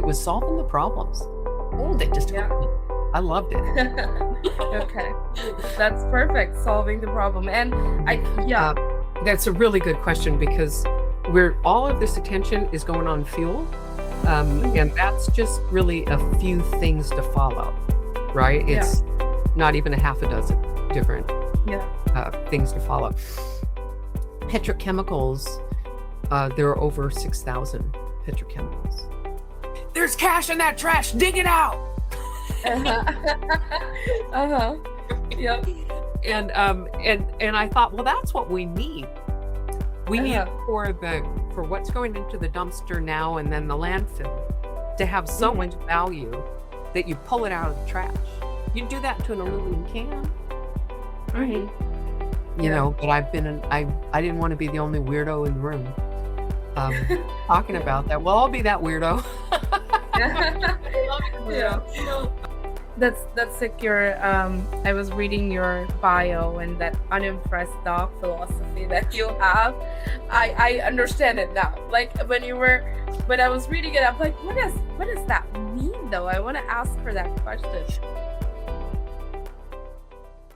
was solving the problems. Oh, they just Yeah. hooked me. I loved it. Okay. That's perfect. Solving the problem. And yeah. That's a really good question because all of this attention is going on fuel. And that's just really a few things to follow, right? Yeah. It's not even a half a dozen different things to follow. Petrochemicals, there are over 6,000 petrochemicals. There's cash in that trash, dig it out! Yep. And I thought, well, that's what we need. We need for what's going into the dumpster now and then the landfill to have so much value that you pull it out of the trash. You do that to an aluminum can, right? You know, but I didn't want to be the only weirdo in the room talking about that. Well, I'll be that weirdo. That's secure. I was reading your bio and that unimpressed dog philosophy that you have. I understand it now. Like when I was reading it, I'm like, what does that mean though? I want to ask her that question.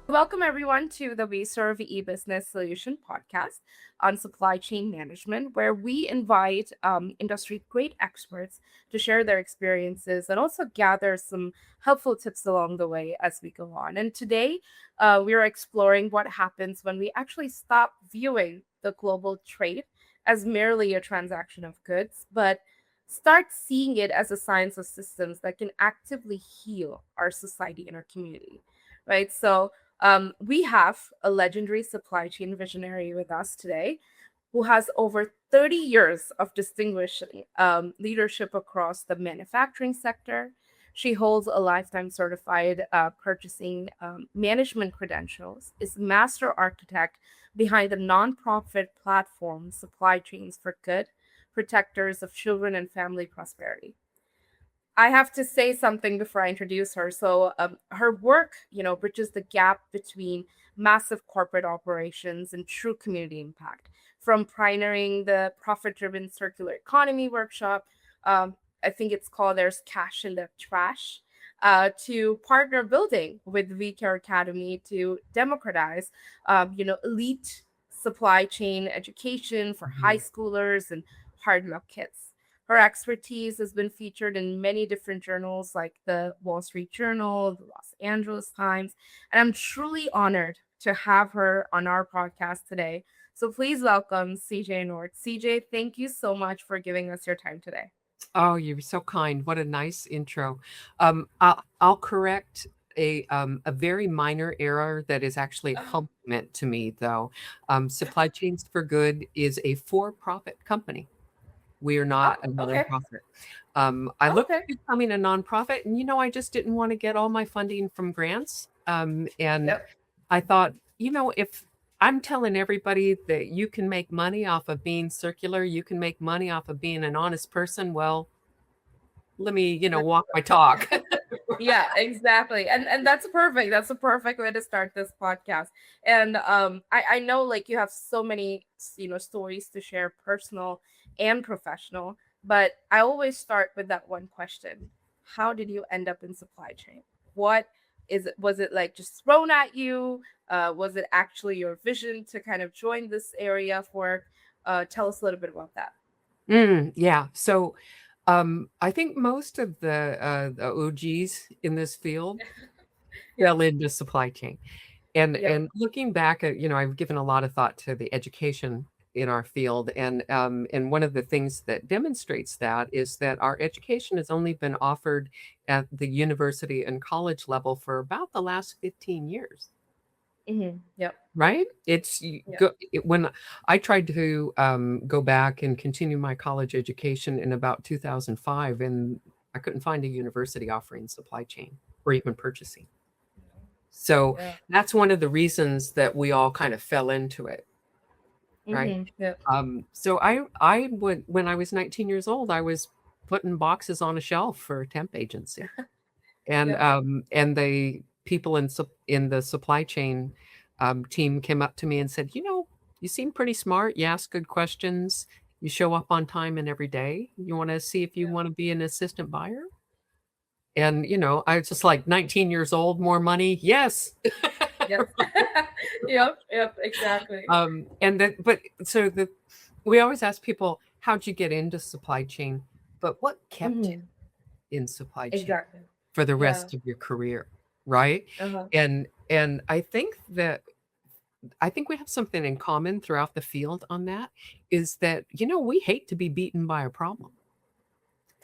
Welcome everyone to the Vserve Ebusiness Solution podcast on supply chain management, where we invite industry great experts to share their experiences and also gather some helpful tips along the way as we go on. And today, we are exploring what happens when we actually stop viewing the global trade as merely a transaction of goods, but start seeing it as a science of systems that can actively heal our society and our community, right? So we have a legendary supply chain visionary with us today who has over 30 years of distinguished leadership across the manufacturing sector. She holds a lifetime certified purchasing management credentials, is master architect behind the nonprofit platform Supply Chains for Good, protectors of children and family prosperity. I have to say something before I introduce her. So, her work, bridges the gap between massive corporate operations and true community impact. From pioneering the profit-driven circular economy workshop, I think it's called "There's Cash in the Trash," to partner building with VCare Academy to democratize, elite supply chain education for high schoolers and hard luck kids. Her expertise has been featured in many different journals like the Wall Street Journal, the Los Angeles Times, and I'm truly honored to have her on our podcast today. So please welcome CJ North. CJ, thank you so much for giving us your time today. Oh, you're so kind. What a nice intro. I'll correct a very minor error that is actually a compliment to me, though. Supply Chains for Good is a for-profit company. We are not a nonprofit. I looked at becoming a nonprofit, and I just didn't want to get all my funding from grants. I thought, if I'm telling everybody that you can make money off of being circular, you can make money off of being an honest person, well, let me, walk my talk. Yeah, exactly. And that's perfect. That's a perfect way to start this podcast. And I know like you have so many, stories to share, personal and professional, but I always start with that one question. How did you end up in supply chain? Was it like just thrown at you? Was it actually your vision to kind of join this area of work? Tell us a little bit about that. Yeah. So I think most of the OGs in this field fell into supply chain. And looking back at, I've given a lot of thought to the education in our field. And one of the things that demonstrates that is that our education has only been offered at the university and college level for about the last 15 years. Yep. Right? When I tried to go back and continue my college education in about 2005, and I couldn't find a university offering supply chain or even purchasing. So that's one of the reasons that we all kind of fell into it. Right. So I would, when I was 19 years old, I was putting boxes on a shelf for a temp agency. And and the people in the supply chain team came up to me and said, you seem pretty smart. You ask good questions. You show up on time and every day. You want to see if you Yeah. want to be an assistant buyer. And, I was just like 19 years old, more money. Yes. Yes. Yep. Yep. Exactly. And that, but so we always ask people, how'd you get into supply chain? But what kept Hmm. you in supply chain Exactly. for the Yeah. rest of your career? Right. Uh-huh. And I think we have something in common throughout the field on that is that, we hate to be beaten by a problem.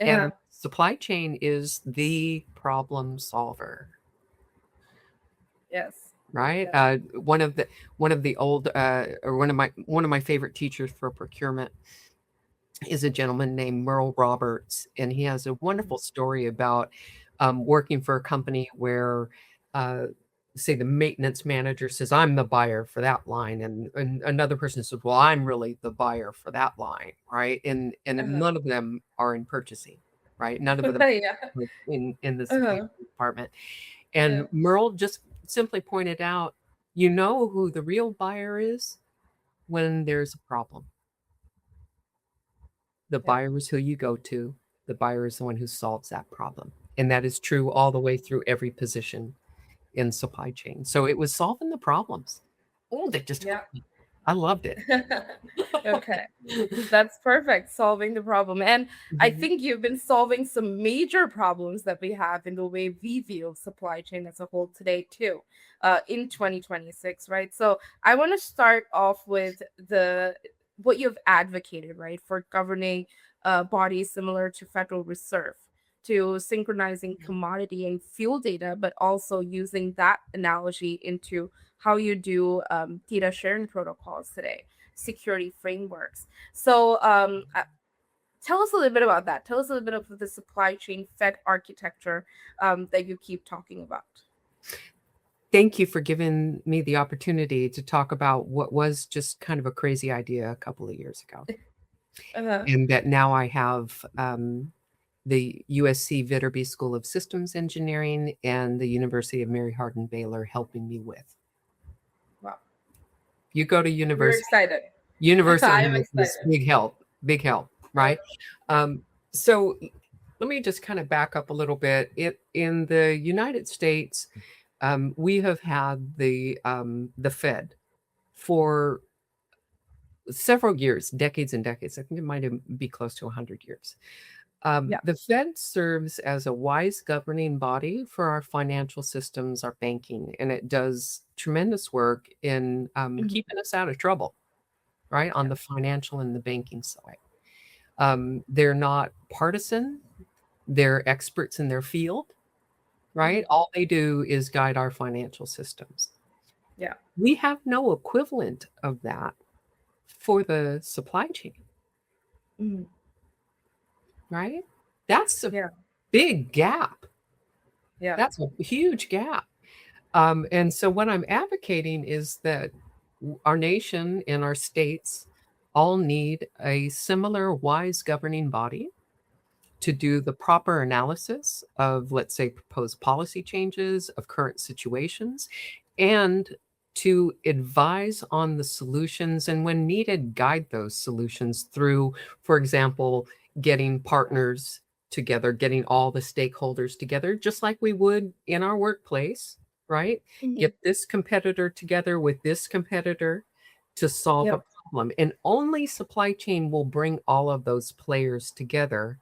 Uh-huh. And supply chain is the problem solver, Yes. right? Yeah. One of the old or one of my favorite teachers for procurement is a gentleman named Merle Roberts, and he has a wonderful story about working for a company where, uh, say, the maintenance manager says, "I'm the buyer for that line," and another person says, "Well, I'm really the buyer for that line," right? And Uh-huh. none of them are in purchasing, right? None of them Yeah. are in the supply Uh-huh. chain department. Yeah. And Merle just simply pointed out, you know who the real buyer is when there's a problem. The Yeah. buyer is who you go to. The buyer is the one who solves that problem. And that is true all the way through every position in supply chain. So it was solving the problems. Oh, that just Yeah. hooked me. I loved it. Okay. That's perfect. Solving the problem. And I Mhm. think you've been solving some major problems that we have in the way we view supply chain as a whole today, too, in 2026, right? So I want to start off with the what you've advocated, right, for governing bodies similar to Federal Reserve to synchronizing commodity and fuel data, but also using that analogy into how you do data sharing protocols today, security frameworks. So, tell us a little bit about that. Tell us a little bit of the supply chain Fed architecture that you keep talking about. Thank you for giving me the opportunity to talk about what was just kind of a crazy idea a couple of years ago. Uh-huh. And that now I have the USC Viterbi School of Systems Engineering and the University of Mary Hardin Baylor helping me with. Wow. You go to We're university, excited. universal I'm has this excited. big help, Uh, right? So let me just kind of back up a little bit. In the United States, we have had the Fed for several years, decades and decades. I think it might be close to 100 years. yeah. The Fed serves as a wise governing body for our financial systems, our banking, and it does tremendous work in Mhm. keeping us out of trouble, right? On Yeah. the financial and the banking side. They're not partisan, they're experts in their field, right? Mhm. All they do is guide our financial systems. Yeah. We have no equivalent of that for the supply chain, Mhm. right? That's a Yeah. big gap. Yeah. That's a huge gap. And so, what I'm advocating is that our nation and our states all need a similar wise governing body to do the proper analysis of, let's say, proposed policy changes, of current situations, and to advise on the solutions and, when needed, guide those solutions through, for example, getting partners together, getting all the stakeholders together, just like we would in our workplace, right? Mhm. Get this competitor together with this competitor to solve a Yep. problem. And only supply chain will bring all of those players together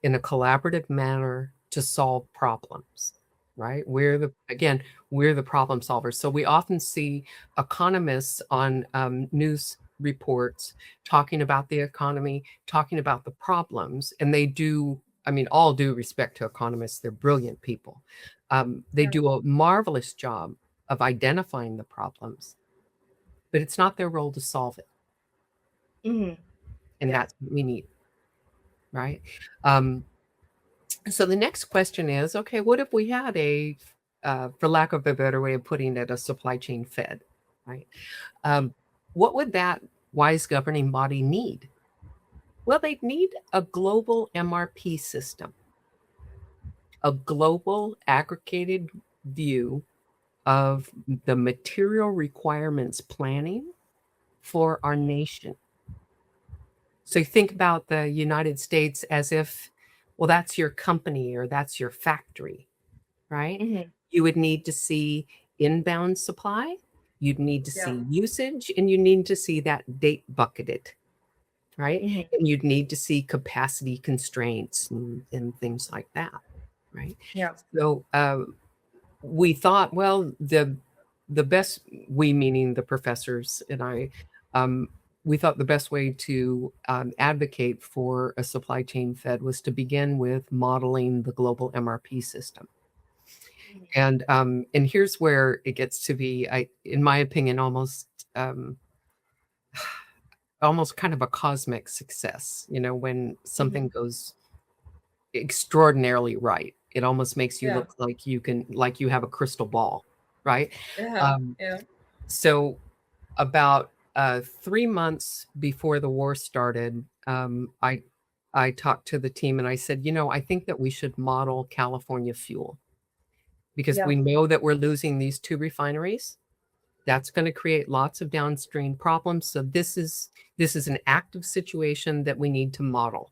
in a collaborative manner to solve problems, right? We're the problem solvers. So we often see economists on news reports talking about the economy, talking about the problems, and they do. I mean, all due respect to economists, they're brilliant people. They Yeah. do a marvelous job of identifying the problems, but it's not their role to solve it. Mhm. And Yeah. that's what we need, right? Um, So the next question is, okay, what if we had for lack of a better way of putting it, a supply chain Fed, right? Um, what would that wise governing body need? Well, they'd need a global MRP system, a global aggregated view of the material requirements planning for our nation. So you think about the United States as if, well, that's your company or that's your factory, right? Hmm. You would need to see inbound supply, you'd need to Yeah. see usage, and you need to see that date bucketed, right? Hmm. And you'd need to see capacity constraints and things like that, right? Yeah. So we thought, well, the best, we meaning the professors and I, um, we thought the best way to advocate for a supply chain Fed was to begin with modeling the global MRP system. And here's where it gets to be, in my opinion, um, almost kind of a cosmic success. You know, when something Hmm. goes extraordinarily right, it almost makes you Yeah. look like you have a crystal ball, right? Yeah. Um, Yeah. so about 3 months before the war started, I talked to the team and I said, you know, I think that we should model California fuel because Yeah. we know that we're losing these two refineries. That's going to create lots of downstream problems. So this is an active situation that we need to model.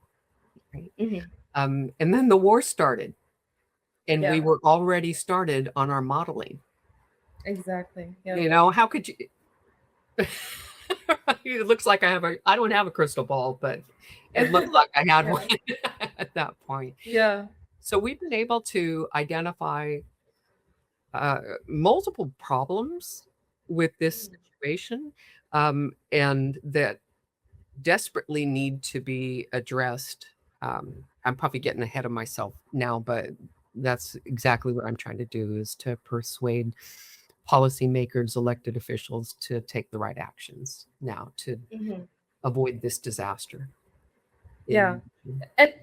Right? Hmm. And then the war started, and we Yeah. were already started on our modeling. Exactly. Yeah. You know, how could you? It looks like I don't have a crystal ball, but it looked like I had one Yeah. at that point. Yeah. So we've been able to identify multiple problems with this Mhm. situation, and that desperately need to be addressed. I'm probably getting ahead of myself now, but that's exactly what I'm trying to do is to persuade policymakers, elected officials to take the right actions now to Mhm. avoid this disaster in Yeah. the region. And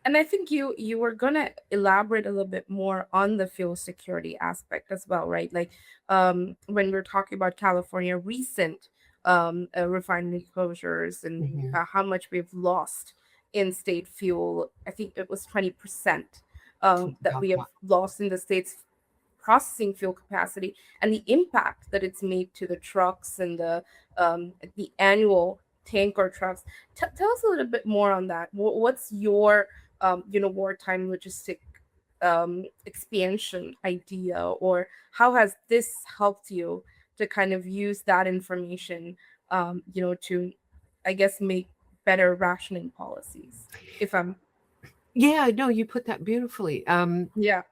and I think you were gonna elaborate a little bit more on the fuel security aspect as well, right? Like when we're talking about California recent refinery closures and Mhm. how much we've lost in state fuel. I think it was 20% that About we have that. lost in the state's processing fuel capacity and the impact that it's made to the trucks and the annual tanker trucks. Tell us a little bit more on that. What's your wartime logistic expansion idea, or how has this helped you to kind of use that information, to, I guess, make better rationing policies? If I'm Yeah, no, you put that beautifully. Yeah.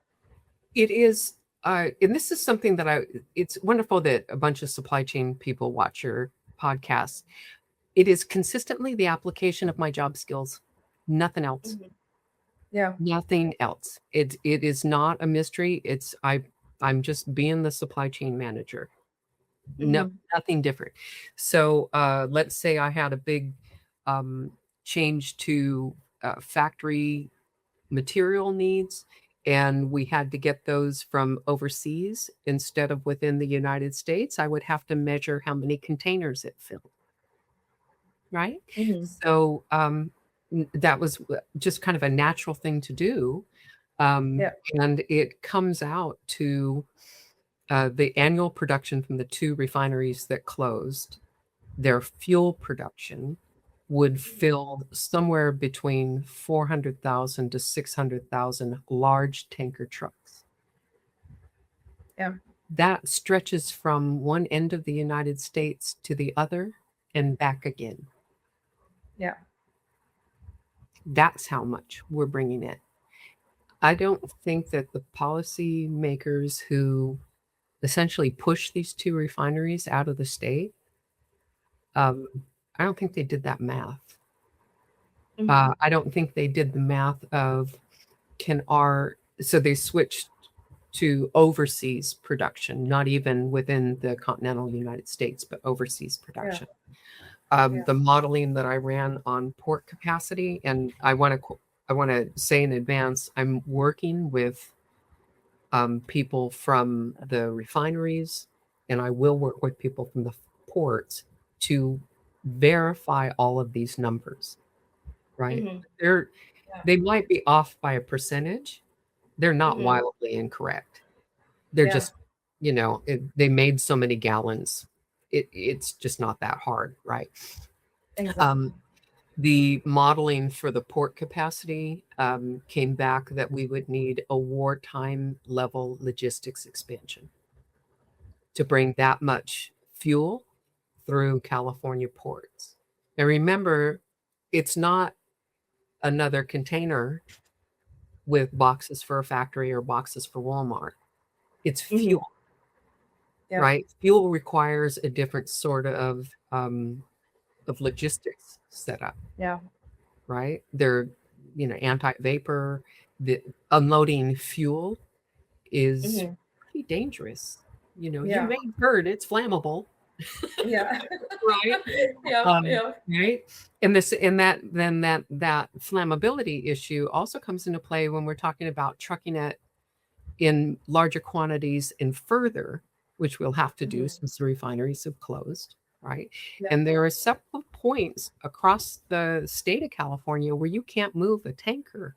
It is, and this is something that it's wonderful that a bunch of supply chain people watch your podcast. It is consistently the application of my job skills, nothing else. Mhm. Yeah. Nothing else. It is not a mystery. I'm just being the supply chain manager. No, Hmm. nothing different. So let's say I had a big um, change to factory material needs, and we had to get those from overseas instead of within the United States. I would have to measure how many containers it filled, right? Hmm. So that was just kind of a natural thing to do. Yeah. And it comes out to the annual production from the two refineries that closed, their fuel production would fill somewhere between 400,000 to 600,000 large tanker trucks. Yeah. That stretches from one end of the United States to the other and back again. Yeah. That's how much we're bringing in. I don't think that the policymakers who essentially push these two refineries out of the state, um, I don't think they did that math. Hmm. I don't think they did the math of so they switched to overseas production, not even within the continental United States, but overseas Yeah. production. Yeah. The modeling that I ran on port capacity, and I want to say in advance, I'm working with people from the refineries, and I will work with people from the ports to verify all of these numbers. Right? Hmm. They're Yeah. they might be off by a percentage. They're not Hmm. wildly incorrect. They're Yeah. just, they made so many gallons. It's just not that hard, right? Um, Exactly. The modeling for the port capacity came back that we would need a wartime level logistics expansion to bring that much fuel through California ports. And remember, it's not another container with boxes for a factory or boxes for Walmart. It's Hmm. fuel, Yeah. right? Fuel requires a different sort of logistics setup, Yeah. right? They're, anti-vapor. The unloading fuel is Hmm. pretty dangerous. You Yeah. may have heard it's flammable, Yeah. right? Yeah. Um, Yeah. right. And this and that then that flammability issue also comes into play when we're talking about trucking it in larger quantities and further, which we'll have to do Hmm. since the refineries have closed, right? Yeah. And there are several points across the state of California where you can't move a tanker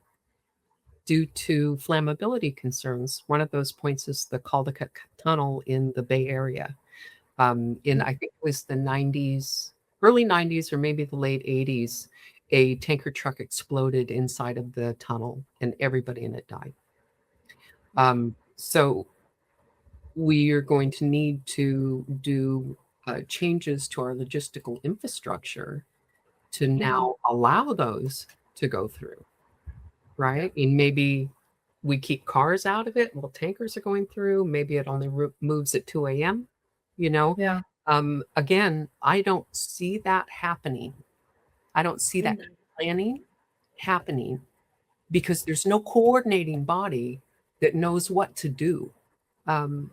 due to flammability concerns. One of those points is the Caldecott Tunnel in the Bay Area. In I think it was the 90s, early 90s, or maybe the late 80s, a tanker truck exploded inside of the tunnel and everybody in it died. So we are going to need to do changes to our logistical infrastructure to Hmm. now allow those to go through, Yeah. right? And maybe we keep cars out of it while tankers are going through. Maybe it only moves at 2 a.m. You know, Yeah. again, I don't see that happening. I don't see that Hmm. planning happening because there's no coordinating body that knows what to do. Um,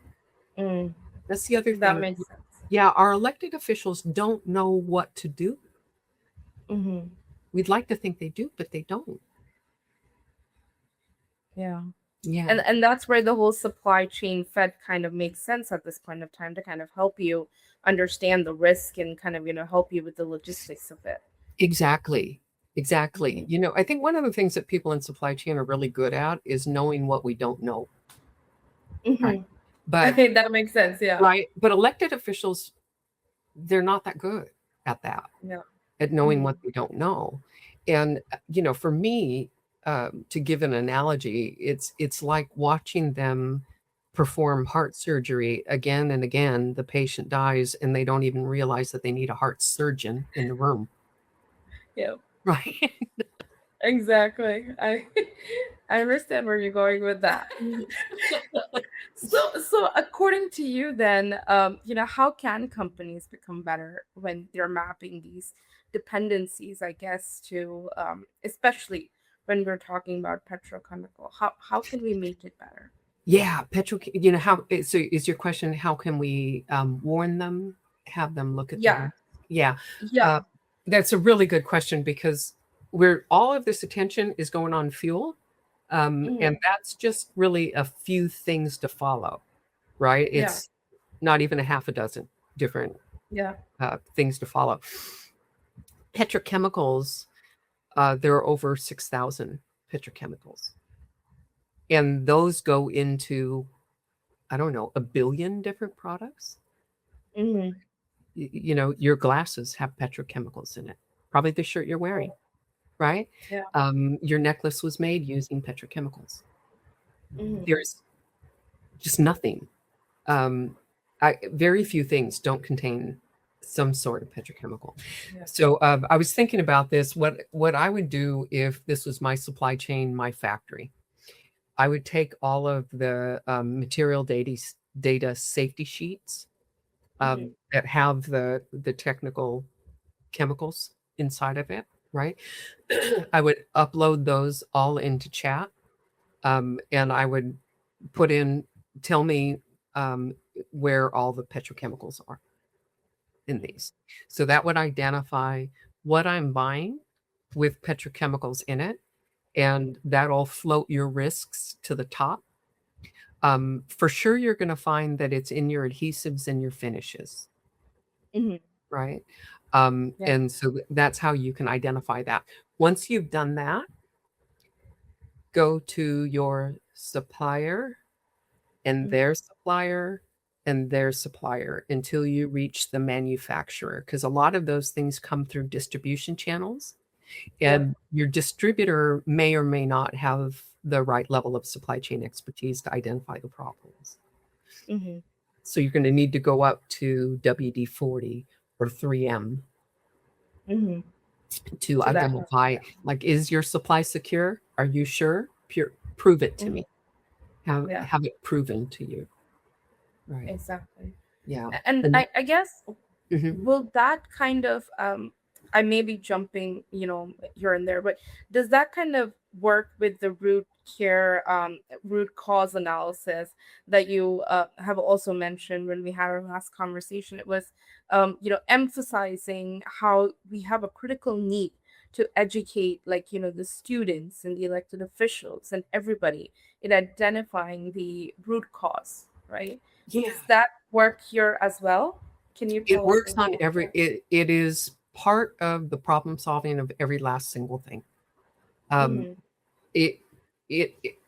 Mm. that's the other That thing. makes sense. Yeah, our elected officials don't know what to do. Hmm. We'd like to think they do, but they don't. Yeah. Yeah, And that's where the whole supply chain fed kind of makes sense at this point of time to kind of help you understand the risk and kind of help you with the logistics of it. exactly. Exactly. Hmm. I think one of the things that people in supply chain are really good at is knowing what we don't know. Right. Hmm. I But think that makes sense. Yeah. but elected officials, they're not that good at that, Yeah. at knowing Hmm. what they don't know. And for me, to give an analogy, it's like watching them perform heart surgery again and again. The patient dies, and they don't even realize that they need a heart surgeon in the room, Yeah. right? Exactly. I I understand where you're going with that. So according to you, then, how can companies become better when they're mapping these dependencies? I guess to especially when we're talking about petrochemical. How can we make it better? Yeah, how so is your question, how can we warn them, have them look at the Yeah. risk? Yeah, Yeah. uh, that's a really good question because where all of this attention is going on fuel, and Hmm. that's just really a few things to follow, right? Yeah. It's not even a half a dozen different Yeah. things to follow. Petrochemicals, there are over 6,000 petrochemicals, and those go into, I don't know, a billion different products. Hmm. Your glasses have petrochemicals in it. Probably the shirt you're wearing, Oh, right? yeah. Your necklace was made using petrochemicals. Hmm. There's just nothing. Um, very few things don't contain some sort of petrochemical. Yeah. So I was thinking about this. What I would do if this was my supply chain, my factory, I would take all of the material data safety sheets Hmm. that have the technical chemicals inside of it, right? I would upload those all into chat, and I would put in, tell me um, where all the petrochemicals are in these. So that would identify what I'm buying with petrochemicals in it, and that'll float your risks to the top. For sure, you're going to find that it's in your adhesives and your finishes, Hmm. right? Yeah. And so that's how you can identify that. Once you've done that, go to your supplier and Hmm. their supplier and their supplier until you reach the manufacturer, because a lot of those things come through distribution channels. Yep. And your distributor may or may not have the right level of supply chain expertise to identify the problems. Mm-hmm. So you're going to need to go up to WD-40 or 3M Mm-hmm. to To that level. identify, like, is your supply secure? Are you sure? Prove it to Mm-hmm. me. Yeah. Have it proven to you. Right. Exactly. Yeah. And And I guess, mhm. will that kind of I may be jumping, here and there, but does that kind of work with the root cause analysis that you have also mentioned when we had our last conversation? It was emphasizing how we have a critical need to educate, like, the students and the elected officials and everybody in identifying the root cause, right? Yeah, Does that work here as well? Can you it tell us a works little on more? it is part of the problem solving of every last single thing. Um, Mm-hmm. it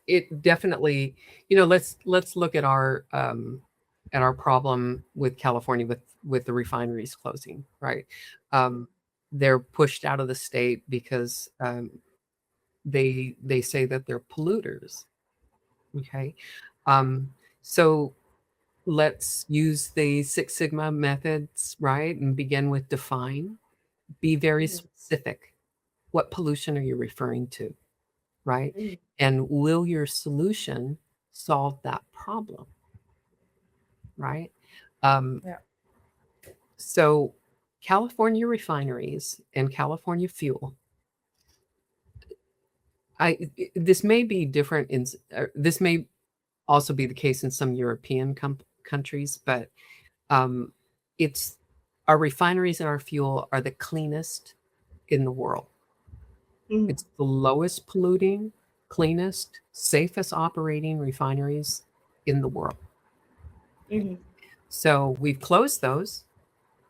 it definitely, let's look at our problem with California with the refineries closing, right? Um, they're pushed out of the state because they say that they're polluters. Okay, so let's use the Six Sigma methods, right? And begin with define. Be very Mm-hmm. specific. What pollution are you referring to, right? Mm-hmm. And will your solution solve that problem, right? Um, Yeah. so, California refineries and California fuel. This may be different this may also be the case in some European countries, but um, it's our refineries and our fuel are the cleanest in the world. Mm-hmm. It's the lowest polluting, cleanest, safest operating refineries in the world. Mm-hmm. So we've closed those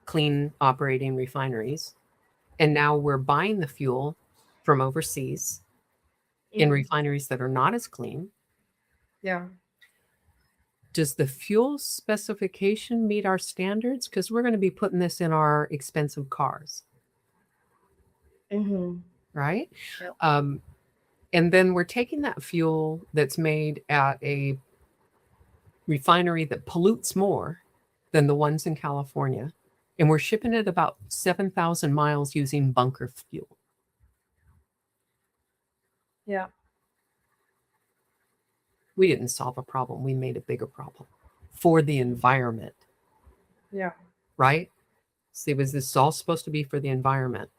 clean operating refineries, and now we're buying the fuel from overseas in Mm-hmm. refineries that are not as clean. Yeah. Does the fuel specification meet our standards? Because we're going to be putting this in our expensive cars, Mm-hmm. right? Yep. Um, and then we're taking that fuel that's made at a refinery that pollutes more than the ones in California, and we're shipping it about 7,000 miles using bunker fuel. Yeah. We didn't solve a problem, we made a bigger problem for the environment, Yeah. right? See, was this all supposed to be for the environment?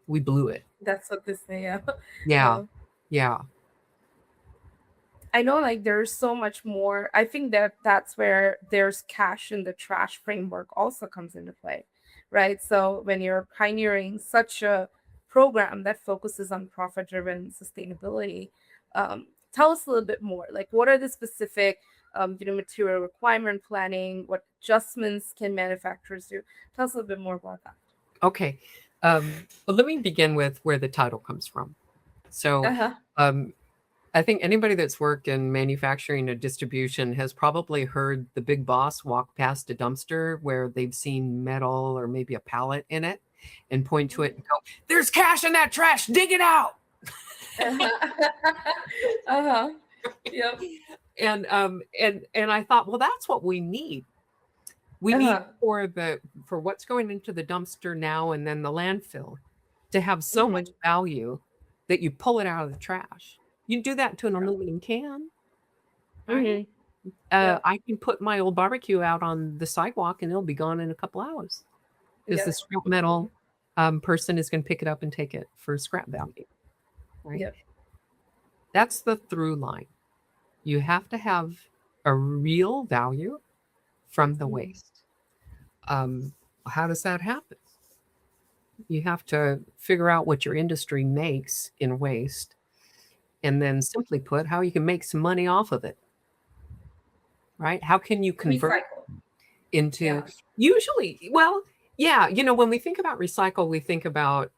We blew it. That's what they say. Yeah. Yeah. Yeah. Yeah. I know, like, there's so much more. I think that that's where there's cash in the trash framework also comes into play, right? So when you're pioneering such a program that focuses on profit-driven sustainability, tell us a little bit more. Like, what are the specific, material requirement planning? What adjustments can manufacturers do? Tell us a little bit more about that. Okay. Well, let me begin with where the title comes from. So, Uh-huh. um, I think anybody that's worked in manufacturing or distribution has probably heard the big boss walk past a dumpster where they've seen metal or maybe a pallet in it and point to it and go, "There's cash in that trash, dig it out." Uh-huh. Uh-huh. Yep. And I thought, well, that's what we need. We need Uh-huh. for what's going into the dumpster now and then the landfill to have so much Mhm. value that you pull it out of the trash. You do that to an Yeah. aluminum can, right? Mhm. Yep. I can put my old barbecue out on the sidewalk and it'll be gone in a couple hours because the Yep. scrap metal person is going to pick it up and take it for scrap value, right? Yep. That's the through line. You have to have a real value from the Mhm. waste. Um, how does that happen? You have to figure out what your industry makes in waste, and then simply put, how you can make some money off of it, right? How can you convert Recycle. into Yeah. usually, well, yeah, when we think about recycle, we think about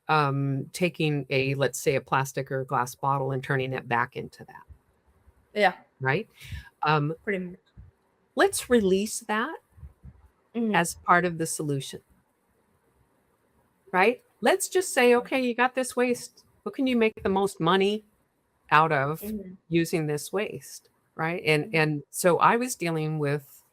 taking let's say, a plastic or a glass bottle and turning it back into that, Yeah. right? Um, Pretty much. let's release that Mhm. as part of the solution, right? let's just say, okay, you got this waste. What can you make the most money out of Mhm. using this waste? Right. Mhm. And so I was dealing with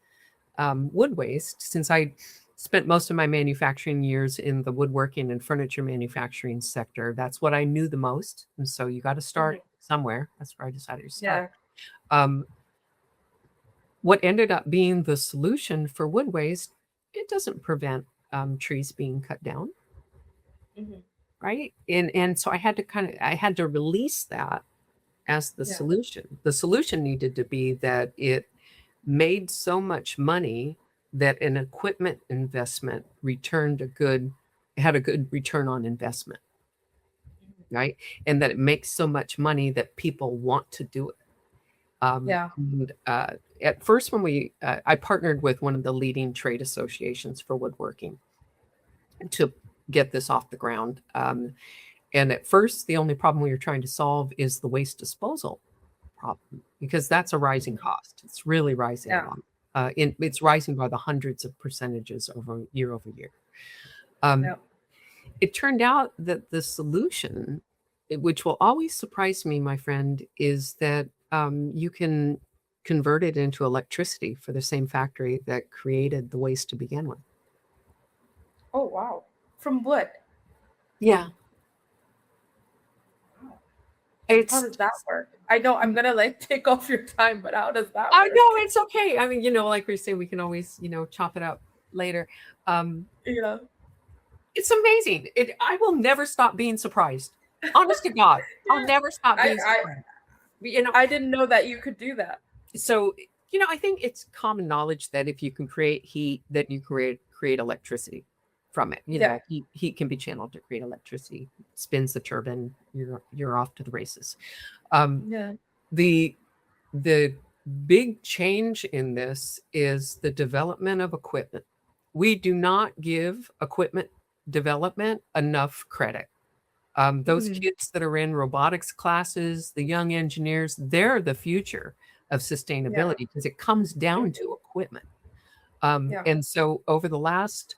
wood waste since I spent most of my manufacturing years in the woodworking and furniture manufacturing sector. That's what I knew the most. And so you got to Mhm. start somewhere. That's where I decided to start. Yeah. Um, what ended up being the solution for wood waste, it doesn't prevent trees being cut down, Mhm. right? And so I had to release that as the Yeah. solution. The solution needed to be that it made so much money that an equipment investment had a good return on investment, Mhm. right? And that it makes so much money that people want to do it. Yeah. And at first, I partnered with one of the leading trade associations for woodworking to get this off the ground. And at first, the only problem we were trying to solve is the waste disposal problem because that's a rising Mhm. cost. It's really rising a Yeah. lot. It's rising by the hundreds of percentages over year. Um, Yeah. it turned out that the solution, which will always surprise me, my friend, is that you can convert it into electricity for the same factory that created the waste to begin with. Oh wow. From wood. Yeah, Wow. How it's. does that work? I know I'm gonna like take off your time, but how does that I work? know it's okay. I mean, like we say, we can always, chop it up later. Um, Yeah. it's amazing. I will never stop being surprised. Honest to God, I'll Yeah. never stop I being I surprised. You know, I didn't know that you could do that. so I think it's common knowledge that if you can create heat, then you create electricity from it. Yeah. Heat can be channeled to create electricity. Spins the turbine. You're off to the races. Um, Yeah. the the big change in this is the development of equipment. We do not give equipment development enough credit. Those Mhm. kids that are in robotics classes, the young engineers, they're the future of Yeah. sustainability because it comes down to equipment. Yeah. And so over the last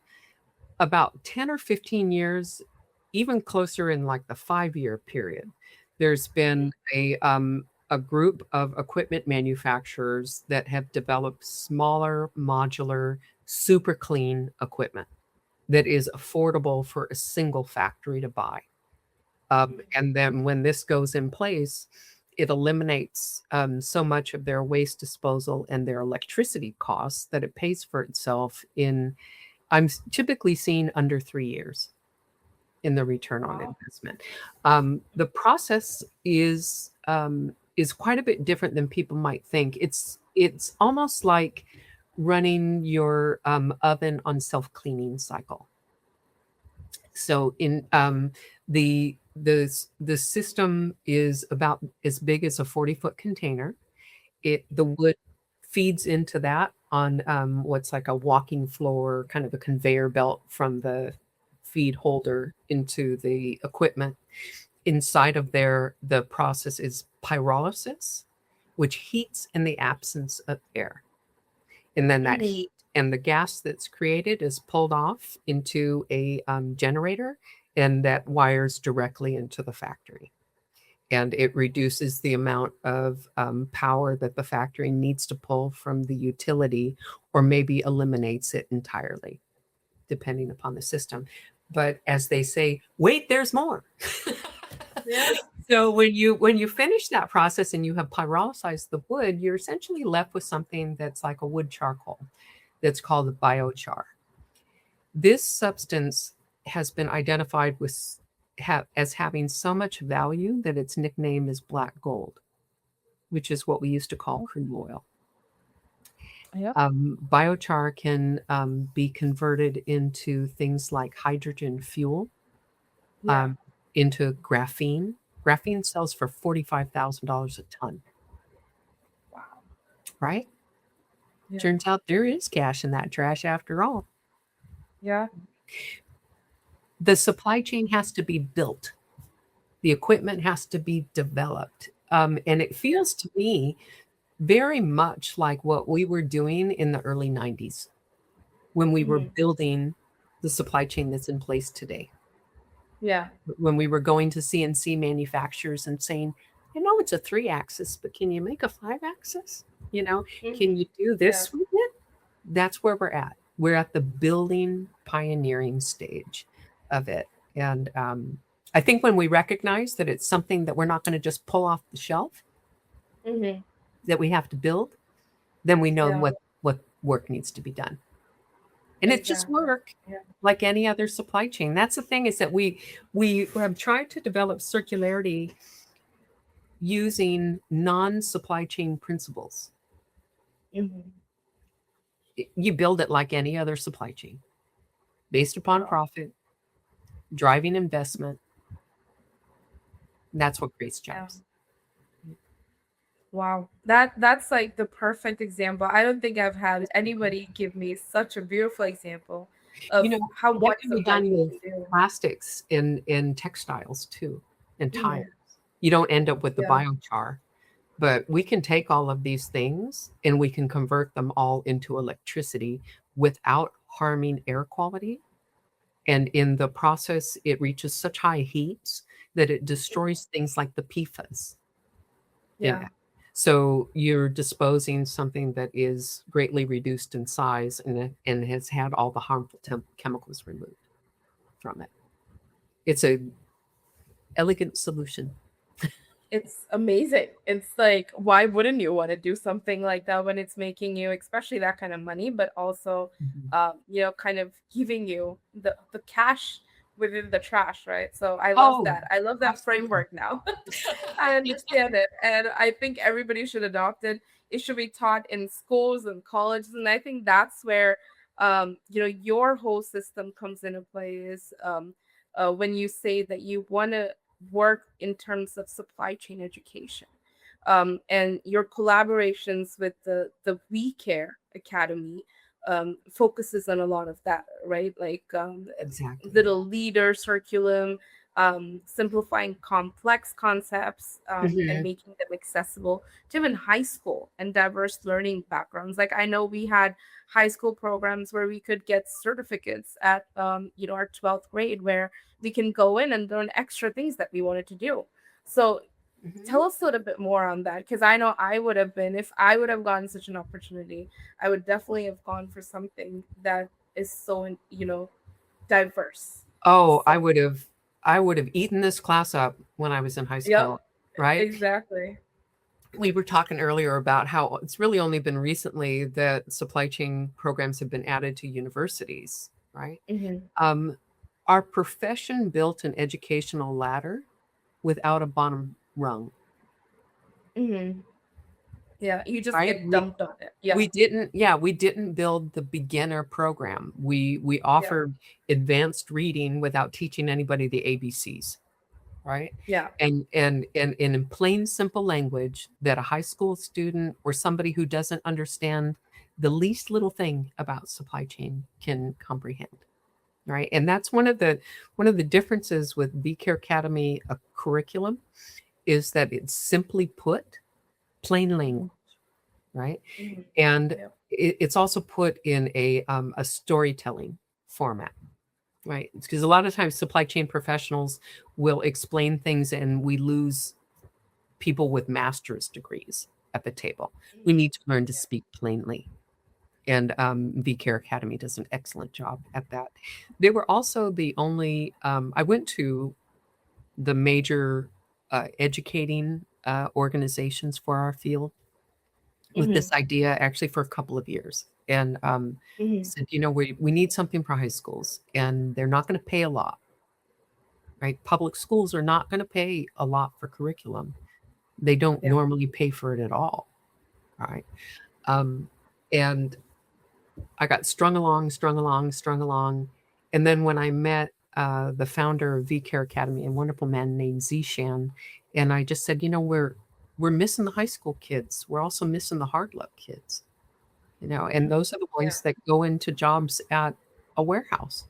about 10 or 15 years, even closer in like the 5-year period, there's been a group of equipment manufacturers that have developed smaller, modular, super clean equipment that is affordable for a single factory to buy. And then when this goes in place, it eliminates so much of their waste disposal and their electricity costs that it pays for itself in, typically seeing under 3 years in the return on Wow. investment. The process is quite a bit different than people might think. It's almost like running your oven on self cleaning cycle. So in the system is about as big as a 40-foot container. The wood feeds into that on what's like a walking floor, kind of a conveyor belt from the feed holder into the equipment. Inside of there, the process is pyrolysis, which heats in the absence of air. And then that Mhm. heat and the gas that's created is pulled off into a generator, and that wires directly into the factory. And it reduces the amount of power that the factory needs to pull from the utility, or maybe eliminates it entirely, depending upon the system. But as they say, wait, there's more. Yeah. So when you finish that process and you have pyrolyzed the wood, you're essentially left with something that's like a wood charcoal that's called biochar. This substance has been identified as having so much value that its nickname is black gold, which is what we used to call Oh, crude oil. yep. Biochar can be converted into things like hydrogen fuel, Yeah. um, into graphene. Graphene sells for $45,000 a ton, Wow. right? Yeah. Turns out there is cash in that trash after all. Yeah. The supply chain has to be built, the equipment has to be developed. And it Yeah. feels to me very much like what we were doing in the early 90s when we were Mhm. building the supply chain that's in place today. Yeah. when we were going to CNC manufacturers and saying, it's a 3-axis, but can you make a 5-axis? Can Hmm. you do Yeah. this with it? That's where we're at. We're at the building pioneering stage of it. And I think when we recognize that it's something that we're not going to just pull off the shelf, Hmm. that we have to build, then we know Yeah. what work needs to be done. And it's just Exactly. work Yeah. like any other supply chain. That's the thing, is that we have tried to develop circularity using non-supply chain principles. Hmm. You build it like any other supply chain, based upon Wow. profit, driving investment. That's what creates Yeah. jobs. Wow. That's like the perfect example. I don't think I've had anybody give me such a beautiful example You of know, how that much can be supply done chain with can do. plastics in textiles too, and tires. Hmm. You don't end up with the Yeah. biochar, but we can take all of these things and we can convert them all into electricity without harming air quality. And in the process, it reaches such high heats that it destroys things like the PFAS in Yeah. it. So you're disposing something that is greatly reduced in size and has had all the harmful chemicals removed from it. It's a elegant solution. It's amazing. It's like, why wouldn't you want to do something like that when it's making you, especially that kind of money, but also, Mhm. kind of giving you the cash within the trash, right? So I love Oh, that. I love that absolutely. framework now. I understand it, and I think everybody should adopt it. It should be taught in schools and colleges, and I think that's where, your whole system comes into play. Is when you say that you want to work in terms of supply chain education, and your collaborations with the We Care Academy focuses on a lot of that, right? Like, Exactly. little leader circulum, simplifying complex concepts, and Mhm. making them accessible to even high school and diverse learning backgrounds. Like, I know we had high school programs where we could get certificates at, our 12th grade, where we can go in and learn extra things that we wanted to do. So Mhm. tell us a little bit more on that, because I know I would have been, if I would have gotten such an opportunity, I would definitely have gone for something that is so, diverse. Oh, So, I would have eaten this class up when I was in high yep, school, right? exactly. We were talking earlier about how it's really only been recently that supply chain programs have been added to universities, right? Hmm. Um, our profession built an educational ladder without a bottom rung, Hmm. Yeah, you just right? get dumped on it. Yeah, We didn't build the beginner program. We yeah, offered advanced reading without teaching anybody the ABCs, right? yeah. And in plain simple language that a high school student or somebody who doesn't understand the least little thing about supply chain can comprehend, right? And that's one of the differences with VCare Academy curriculum, is that it's simply put, plain Hmm. language, right? Hmm. And Yeah. it's also put in a storytelling format, right? Because a lot of times supply chain professionals will explain things and we lose people with master's degrees at the table. We Hmm. need to learn to Yeah. speak plainly. And VCare Academy does an excellent job at that. They were also the only, I went to the major educating organizations for our field with Hmm. this idea actually for a couple of years. And Hmm. said, we need something for high schools, and they're not going to pay a lot, right? Public schools are not going to pay a lot for curriculum. They don't Yeah. normally pay for it at all, right? Um, and I got strung along, strung along, strung along. And then when I met the founder of VCare Academy, a wonderful man named Zishan, and I just said, we're missing the high school kids. We're also missing the hard luck kids, and Hmm. those are the Yeah. ones that go into jobs at a warehouse.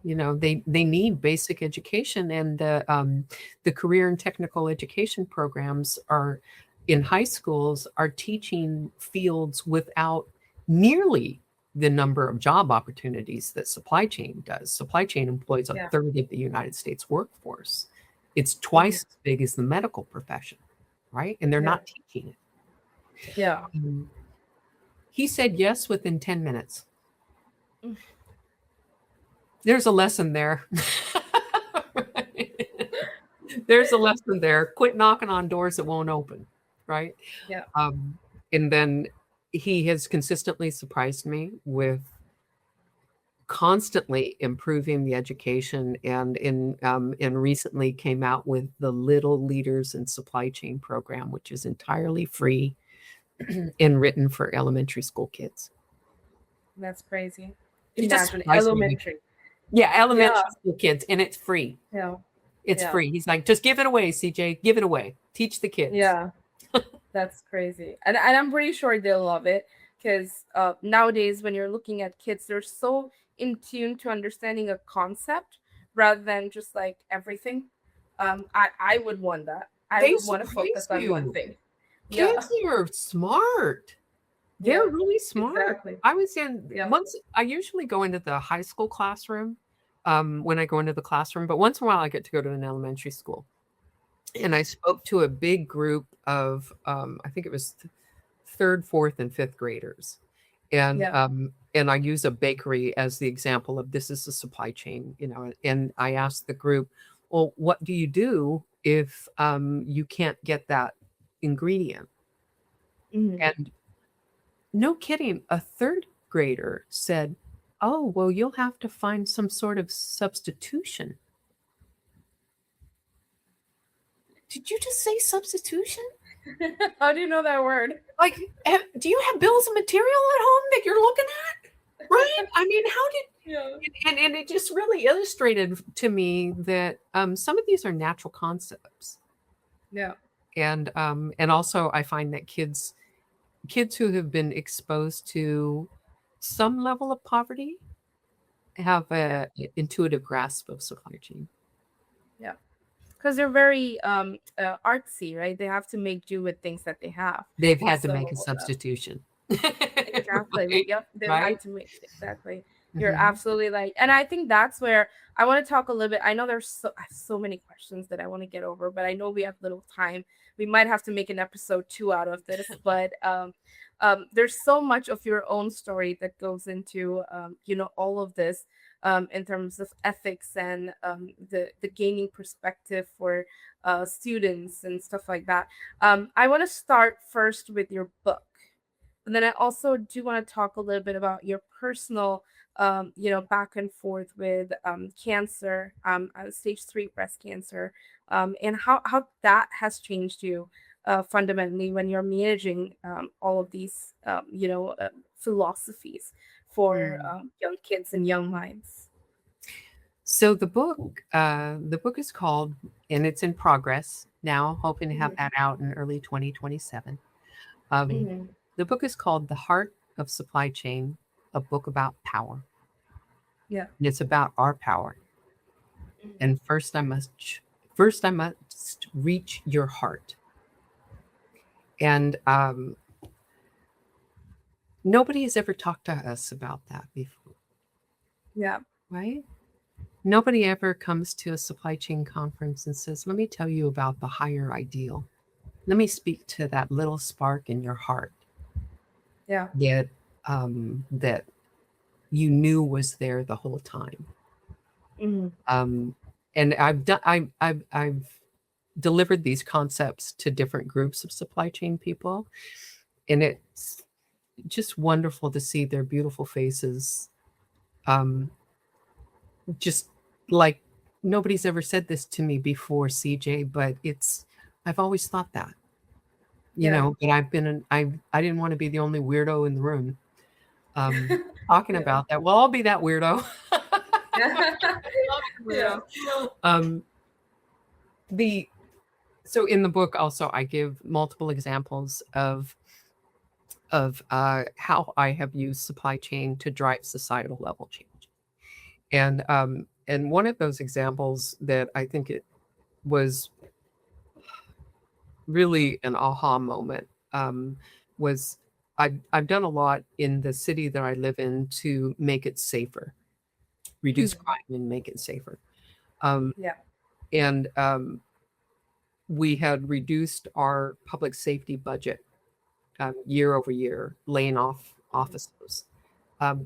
They need basic education, and the career and technical education programs are in high schools are teaching fields without nearly the number of job opportunities that supply chain does. Supply chain employs a Yeah. third of the United States workforce. It's Mhm. twice as big as the medical profession, right? And they're Yeah. not teaching it. Yeah. He said yes within 10 minutes. Mm. There's a lesson there. There's a lesson there. Quit knocking on doors that won't open, right? Yeah. And then he has consistently surprised me with constantly improving the education, and recently came out with the Little Leaders in Supply Chain program, which is entirely free and written for elementary school kids. That's crazy. It just Imagine surprised me. elementary. Yeah, Yeah. elementary school kids, and it's free. Yeah. It's Yeah. free. He's like, just give it away, CJ. Give it away. Teach the kids. Yeah. That's crazy. And I'm pretty sure they'll love it because nowadays, when you're looking at kids, they're so in tune to understanding a concept rather than just like everything. I would want that. I They would want to surprise focus on one you. thing. Yeah, Kids are smart. They're yeah, really smart. exactly. I was in Yeah. once I usually go into the high school classroom, when I go into the classroom, but once in a while I get to go to an elementary school. And I spoke to a big group of, I think it was third, fourth, and fifth graders. Yeah. And I use a bakery as the example of this is a supply chain, and I asked the group, well, what do you do if you can't get that ingredient? Mhm. And no kidding, a third grader said, oh, well, you'll have to find some sort of substitution. Did you just say substitution? How do you know that word? Like, do you have bills of material at home that you're looking at? Right? I mean, how did Yeah. and it just really illustrated to me that some of these are natural concepts. Yeah. And also I find that kids who have been exposed to some level of poverty have Yeah. a intuitive grasp of supply chain. Yeah. Because they're very artsy, right? They have to make do with things that they have. They've had to make a So substitution. exactly. Right? Yep. They've Right? had to make exactly. You're Mhm. absolutely right. And I think that's where I want to talk a little bit. I know I have so many questions that I want to get over, but I know we have little time. We might have to make an episode 2 out of this, but there's so much of your own story that goes into all of this in terms of ethics and the gaining perspective for students and stuff like that. I want to start first with your book. And then I also do want to talk a little bit about your personal, back and forth with cancer, stage 3 breast cancer, and how that has changed you fundamentally when you're managing all of these, philosophies for Mm. young kids and young minds. So the book is called, and it's in progress now, hoping to have Mhm. that out in early 2027. Um, Mhm. the book is called The Heart of Supply Chain, a book about power. Yeah. And it's about our power. Mhm. And first I must reach your heart. And nobody has ever talked to us about that before, Yeah. right? Nobody ever comes to a supply chain conference and says, let me tell you about the higher ideal. Let me speak to that little spark in your heart Yeah. that you knew was there the whole time. Mhm. Um, and I've delivered these concepts to different groups of supply chain people, and it's just wonderful to see their beautiful faces. Um, just like nobody's ever said this to me before, CJ, but I've always thought that, Yeah. but I didn't want to be the only weirdo in the room talking Yeah. about that. Well, I'll be that weirdo. Yeah. I'll be the Yeah. weirdo. The So in the book also I give multiple examples of how I have used supply chain to drive societal level change. And one of those examples that I think it was really an aha moment, was I've done a lot in the city that I live in to make it safer, reduce Mhm. crime and make it safer. Um, Yeah. and we had reduced our public safety budget year over year, laying off Mhm. officers.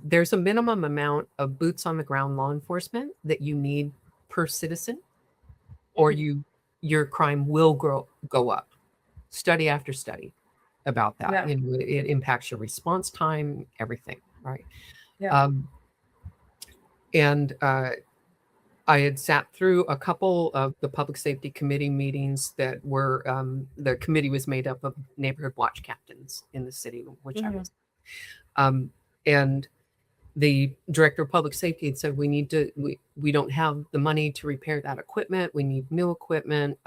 There's a minimum amount of boots on the ground law enforcement that you need per citizen, or Mhm. your crime will go up. Study after study about that. Yeah. You know, it impacts your response time, everything, right? Yeah. Um, and I had sat through a couple of the public safety committee meetings that were the committee was made up of neighborhood watch captains in the city, which I Mhm. was. And the director of public safety had said we don't have the money to repair that equipment. We need new equipment.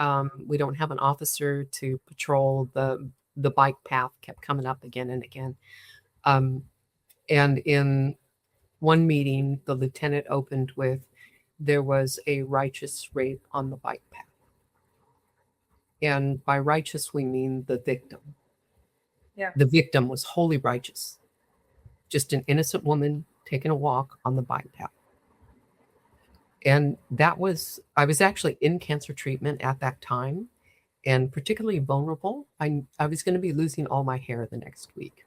We don't have an officer to patrol the bike path. Kept coming up again and again. Um, and in one meeting, the lieutenant opened with, there was a righteous rape on the bike path. And by righteous, we mean the victim. Yeah. The victim was wholly righteous, just an innocent woman taking a walk on the bike path. And I was actually in cancer treatment at that time and particularly vulnerable. I was going to be losing all my hair the next week,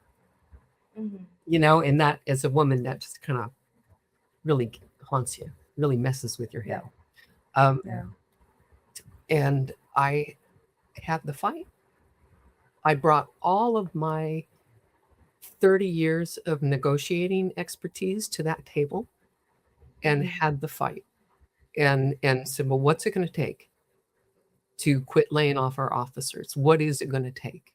Mhm. and that as a woman, that just kind of really haunts you, really messes with your Yeah. head. Um, Yeah. and I had the fight. I brought all of my 30 years of negotiating expertise to that table and Mhm. had the fight and said, well, what's it going to take to quit laying off our officers? What is it going to take?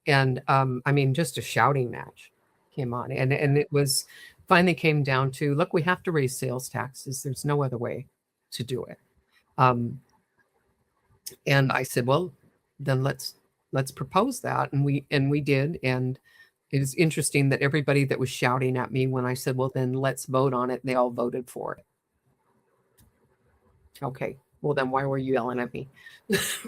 And I mean, just a shouting match came on. And Yeah. it was finally came down to, look, we have to raise sales taxes. There's no other way to do it. Um, and I said, well, then let's propose that. And we did. And it was interesting that everybody that was shouting at me when I said, well, then let's vote on it, they all voted for it. Okay. Well, then why were you yelling at me?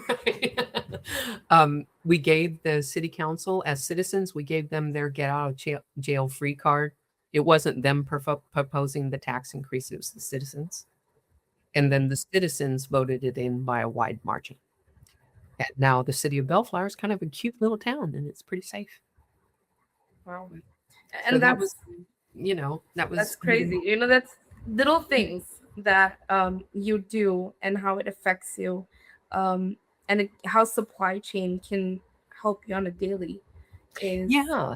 Right? We gave the city council, as citizens, we gave them their get out of jail free card. It wasn't them proposing the tax increase, it was the citizens. And then Mhm. the citizens voted it in by a wide margin. And now the city of Bellflower is kind of a cute little town and it's pretty safe. Wow. So And that was, that that's was crazy. That's little things that you do and how it affects you, um, and how supply chain can help you on a daily is yeah.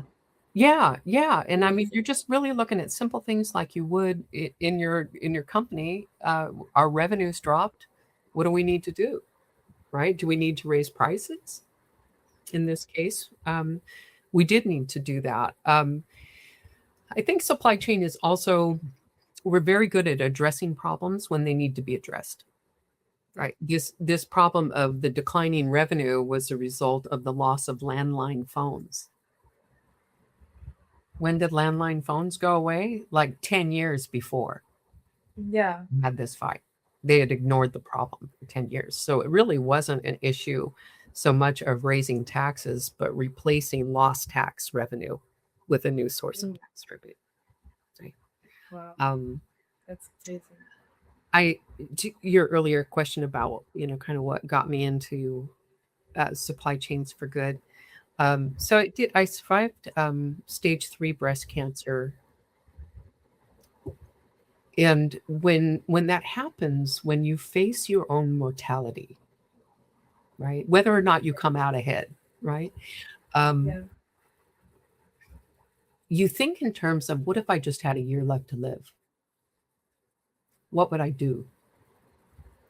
Yeah, yeah, and I mean, you're amazing. just really looking at simple things like you would in your company. Our revenues dropped. What do we need to do, right? Do we need to raise prices? In this case, we did need to do that. I think supply chain is also we're very good at addressing problems when they need to be addressed. Yeah. Right. This problem of the declining revenue was a result of the loss of landline phones. When did landline phones go away? Like 10 years before Yeah. we had this fight. They had ignored the problem for 10 years. So it really wasn't an issue so much of raising taxes, but replacing lost tax revenue with a new source of Mm. tax revenue. Right? Wow. Um, That's amazing. I to your earlier question about kind of what got me into supply chains for good. So I survived stage 3 breast cancer. And when that happens, when you face your own mortality, right? Whether or not you come out ahead, right? Um, Yeah. you think in terms of what if I just had a year left to live? What would I do?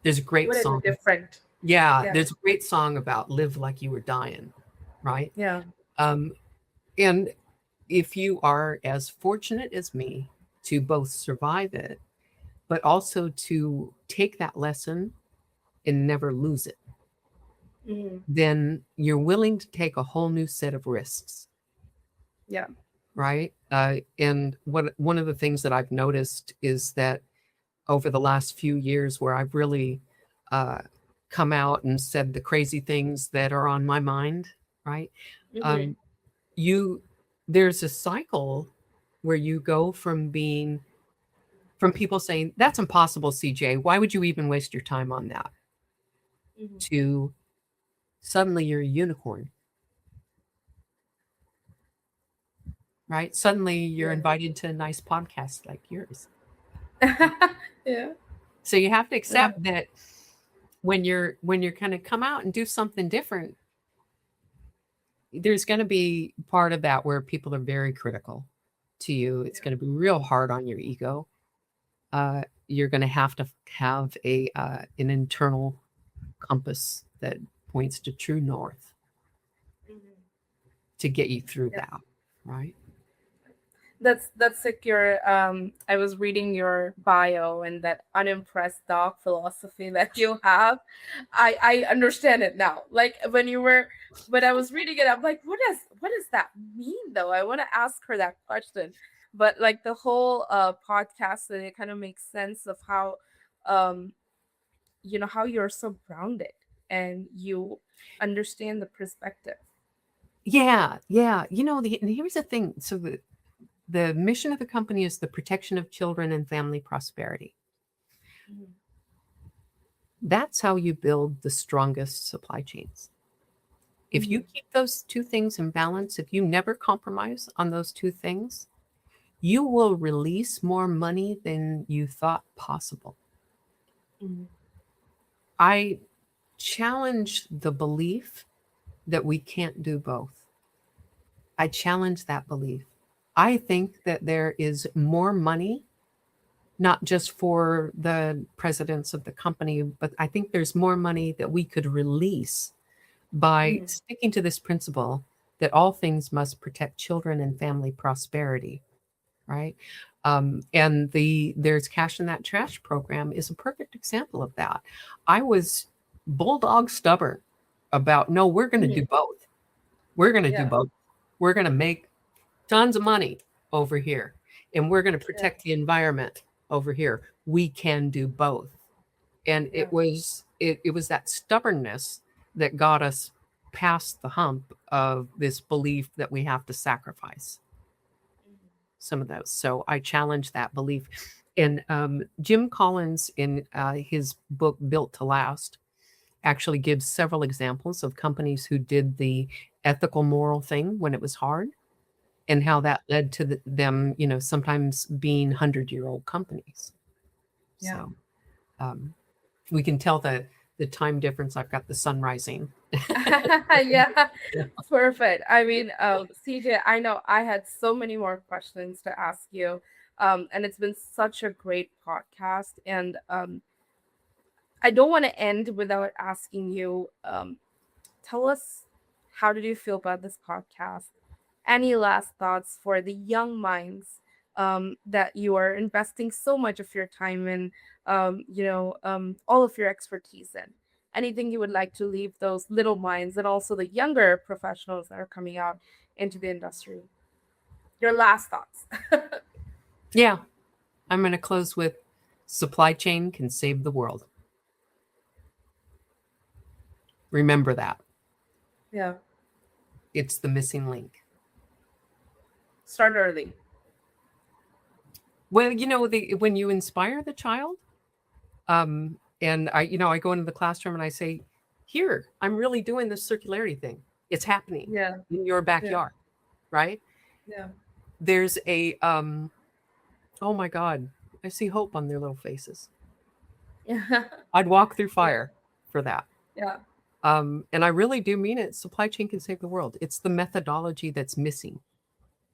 There's a What great would I do song. different? Yeah, Yeah. there's a great song about live like you were dying, right? Yeah. Um, and if you are as fortunate as me to both survive it, but also to take that lesson and never lose it, Hmm. then you're willing to take a whole new set of risks, Yeah. right? And one of the things that I've noticed is that over the last few years, where I've really uh, come out and said the crazy things that are on my mind, right? Hmm. Um, you. there's a cycle where you go from being from people saying that's impossible, CJ, why would you even waste your time on that, Mhm. to suddenly you're a unicorn, right? Suddenly you're Yeah. invited to a nice podcast like yours. Yeah. So you have to Yeah. accept that when you're kind of come out and do something different, there's going to be part of that where people are very critical to you. It's going to be real hard on your ego. You're going to have a an internal compass that points to true north Mhm. to get you through Yeah. that, right? That's like your I was reading your bio and that unimpressed dog philosophy that you have. I understand it now. Like when I was reading it, I'm like, what does that mean though? I want to ask her that question. But like the whole podcast, and it kind of makes sense of how um how you're so grounded and you understand the perspective. Yeah, yeah. And here's the thing. So the mission of the company is the protection of children and family prosperity. Mhm. That's how you build the strongest supply chains. If you Mhm. keep those two things in balance, if you never compromise on those two things, you will release more money than you thought possible. Mhm. I challenge the belief that we can't do both. I challenge that belief. I think that there is more money, not just for the presidents of the company, but I think there's more money that we could release by Mhm. sticking to this principle that all things must protect children and family prosperity, right? And there's cash in that trash program is a perfect example of that. I was bulldog stubborn about no, we're going to do Mhm. both. We're going to do Yeah. both. We're going to make tons of money over here, and we're going to Yeah. protect the environment over here. We can do both. And Yeah. it was that stubbornness that got us past the hump of this belief that we have to sacrifice Mhm. some of those. So I challenge that belief. And Jim Collins, in his book Built to Last, actually gives several examples of companies who did the ethical, moral thing when it was hard, and how Mhm. that led to them, sometimes being 100-year-old companies. Yeah. So um, we can tell the time difference. I've got the sun rising. Yeah. Perfect. I mean, CJ, I know I had so many more questions to ask you. And it's been such a great podcast. And I don't want to end without asking you, tell us, how did you feel about this podcast? Any last thoughts for the young minds that you are investing so much of your time in, all of your expertise in? Anything you would like to leave those little minds and also the younger professionals that are coming out into the industry? Your last thoughts. Yeah, I'm going to close with supply chain can save the world. Remember that. Yeah. It's the missing link. Start early. Well, when you inspire the child, and I go into the classroom and I say, here, I'm really doing this circularity thing. It's happening Yeah. in your Yeah. backyard, right? Yeah. There's oh my God, I see hope on their little faces. Yeah. I'd walk through Yeah. fire for that. Yeah. And I really do mean it. Supply chain can save the world. It's the methodology that's missing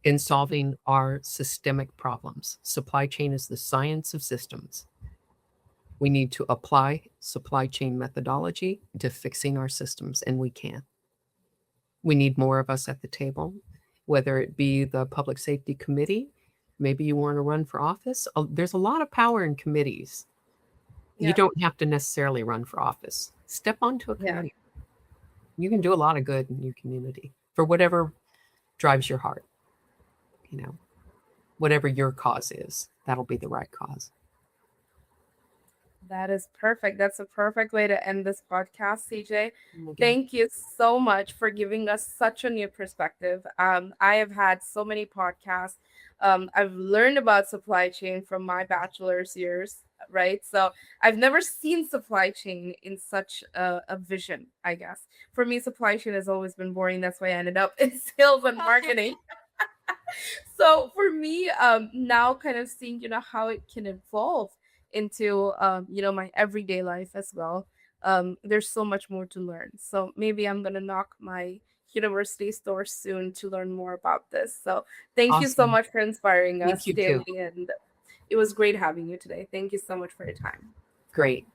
in solving our systemic problems. Supply chain is the science of systems. We need to apply supply chain methodology to fixing our systems, and we can. We need more of us at the table, whether it be the public safety committee. Maybe you want to run for office. There's a lot of power in committees. You Yeah. don't have to necessarily run for office. Step onto a Yeah. committee. You can do a lot of good in your community for whatever drives your heart, you know, whatever your cause is, that'll be the right cause. That is perfect. That's a perfect way to end this podcast, CJ. Oh my God. Thank you so much for giving us such a new perspective. I have had so many podcasts. I've learned about supply chain from my bachelor's years, right? So I've never seen supply chain in such a vision, I guess. For me, supply chain has always been boring. That's why I ended up in sales and marketing. So for me, now kind of seeing, how it can evolve into, my everyday life as well. There's so much more to learn. So maybe I'm gonna knock my university store soon to learn more about this. So thank you so Awesome. much for inspiring Thank us you too. daily, and it was great having you today. Thank you so much for your time. Great.